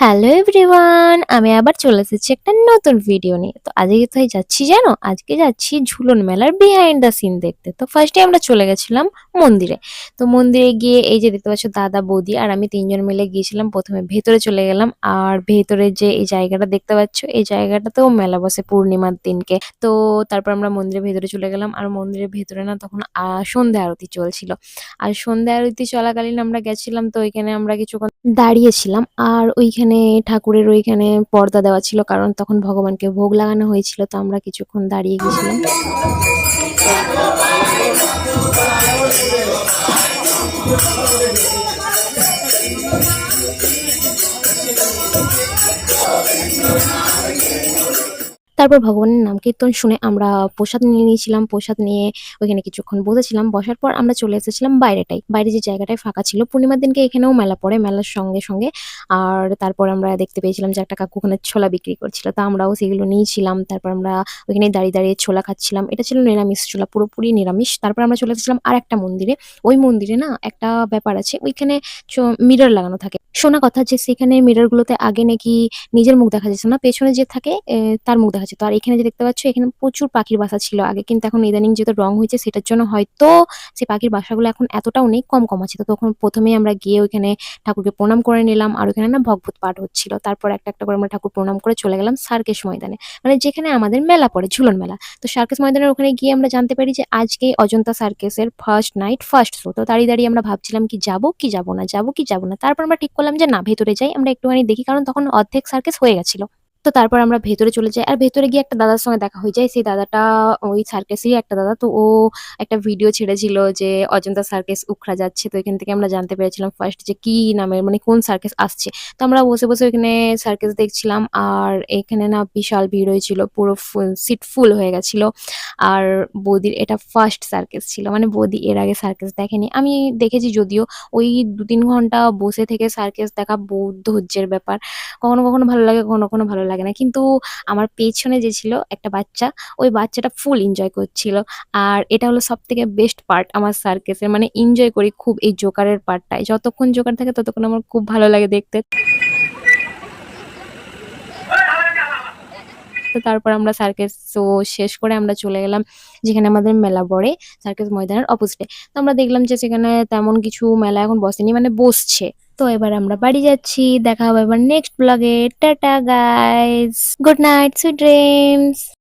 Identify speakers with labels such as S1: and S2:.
S1: Hello everyone, আমি আবার চলে এসেছি একটা নতুন ভিডিও নিয়ে। তো আজকে কোথায় যাচ্ছি জানো? আজকে যাচ্ছি ঝুলন মেলার বিহাইন্ড দ্য সিন দেখতে। তো ফার্স্টে আমরা চলে গেছিলাম মন্দিরে। তো মন্দিরে গিয়ে এই যে দেখতে পাচ্ছ দাদা বৌদি আর আমি তিনজন মিলে গিয়েছিলাম। প্রথমে ভেতরে চলে গেলাম, আর ভেতরে যে এই জায়গাটা দেখতে পাচ্ছ এই জায়গাটাতেও মেলা বসে পূর্ণিমার দিনকে। তো তারপর আমরা মন্দিরের ভেতরে চলে গেলাম, আর মন্দিরের ভেতরে না তখন সন্ধ্যা আরতি চলছিল। আর সন্ধ্যা আরতি চলাকালীন আমরা গেছিলাম, তো ওইখানে আমরা কিছুক্ষণ দাঁড়িয়েছিলাম। আর ওইখানে ঠাকুরের ওইখানে পর্দা দেওয়া ছিল, কারণ তখন ভগবানকে ভোগ লাগানো হয়েছিল। তো আমরা কিছুক্ষণ দাঁড়িয়ে গেছিলাম। তারপর ভগবানের নাম কীর্তন শুনে আমরা প্রসাদ নিয়ে নিয়েছিলাম। প্রসাদ নিয়ে ওইখানে কিছুক্ষণ বসেছিলাম। বসার পর আমরা চলে এসেছিলাম বাইরেটায়। বাইরে যে জায়গাটায় ফাঁকা ছিল, পূর্ণিমার দিনকে এখানেও মেলা পড়ে, মেলার সঙ্গে সঙ্গে। আর তারপর আমরা দেখতে পেয়েছিলাম যে একটা কাকু ওখানে ছোলা বিক্রি করছিল। তো আমরাও সেগুলো নিয়েছিলাম। তারপর আমরা ওইখানে দাঁড়িয়ে দাঁড়িয়ে ছোলা খাচ্ছিলাম। এটা ছিল নিরামিষ ছোলা, পুরোপুরি নিরামিষ। তারপর আমরা চলে এসেছিলাম আরেকটা মন্দিরে। ওই মন্দিরে না একটা ব্যাপার আছে, ওইখানে মিরর লাগানো থাকে। শোনা কথা যে সেখানে মিররগুলোতে আগে নাকি নিজের মুখ দেখা যাচ্ছে না, পেছনে যে থাকে তার মুখ দেখা যেত। আর এখানে যে দেখতে পাচ্ছ এখানে প্রচুর পাখির বাসা ছিল আগে, কিন্তু এখন ইদানিং যেহেতু রং হয়েছে সেটার জন্য হয়তো সেই পাখির বাসাগুলো এখন এতটাও নেই, কম কম আছে। তো তখন প্রথমেই আমরা গিয়ে ওইখানে ঠাকুরকে প্রণাম করে নিলাম, আর ওইখানে না ভগবত পাঠ হচ্ছিল। তারপর একটা একটা করে আমরা ঠাকুর প্রণাম করে চলে গেলাম সার্কেস ময়দানে, মানে যেখানে আমাদের মেলা পড়ে, ঝুলন মেলা। তো সার্কেস ময়দানের ওখানে গিয়ে আমরা জানতে পারি যে আজকে অজন্তা সার্কেসের ফার্স্ট নাইট ফার্স্ট শো। তো দাঁড়িয়ে দাঁড়িয়ে আমরা ভাবছিলাম কি যাবো কি যাবো না, যাবো কি যাবো না। তারপর আমরা ঠিক করলাম যে না, ভেতরে যাই, আমরা একটুখানি দেখি, কারণ তখন অর্ধেক সার্কেস হয়ে গেছিল। তো তারপর আমরা ভেতরে চলে যাই, আর ভেতরে গিয়ে একটা দাদার সঙ্গে দেখা হয়ে যায়। সেই দাদাটা ওই সার্কাসেরই একটা দাদা। তো ও একটা ভিডিও ছেড়েছিল যে অজন্তা সার্কাস উখড়া যাচ্ছে। তো এখান থেকে আমরা জানতে পেরেছিলাম ফার্স্ট যে কি নামের, মানে কোন সার্কাস আসছে। তো আমরা বসে বসে ওইখানে সার্কাস দেখছিলাম, আর এখানে না বিশাল ভিড় হয়েছিল, পুরো ফুল সিট ফুল হয়ে গেছিল। আর বৌদির এটা ফার্স্ট সার্কাস ছিল, মানে বৌদি এর আগে সার্কাস দেখেনি। আমি দেখেছি যদিও, ওই ২-৩ ঘন্টা বসে থেকে সার্কাস দেখা বহুত ধৈর্যের ব্যাপার। কখনো কখনো ভালো লাগে, কখনো কখনো ভালো লাগে না। কিন্তু আমার পেছনে যে ছিল একটা বাচ্চা, ওই বাচ্চাটা ফুল এনজয় করছিল। আর এটা হলো সবথেকে বেস্ট পার্ট আমার সার্কাসের, মানে এনজয় করি খুব এই জোকারের পার্টটায়। যতক্ষণ জোকার থাকে ততক্ষণ আমার খুব ভালো লাগে দেখতে। তো তারপর আমরা সার্কাস শো শেষ করে আমরা চলে গেলাম যেখানে আমাদের মেলা পড়ে, সার্কাস ময়দানের অপোজিটে। তো আমরা দেখলাম যে সেখানে তেমন কিছু মেলা এখন বসেনি, মানে বসছে। তো এবার আমরা বাড়ি যাচ্ছি। দেখা হবে এবার নেক্সট ব্লগে। Tata guys, good night, sweet dreams.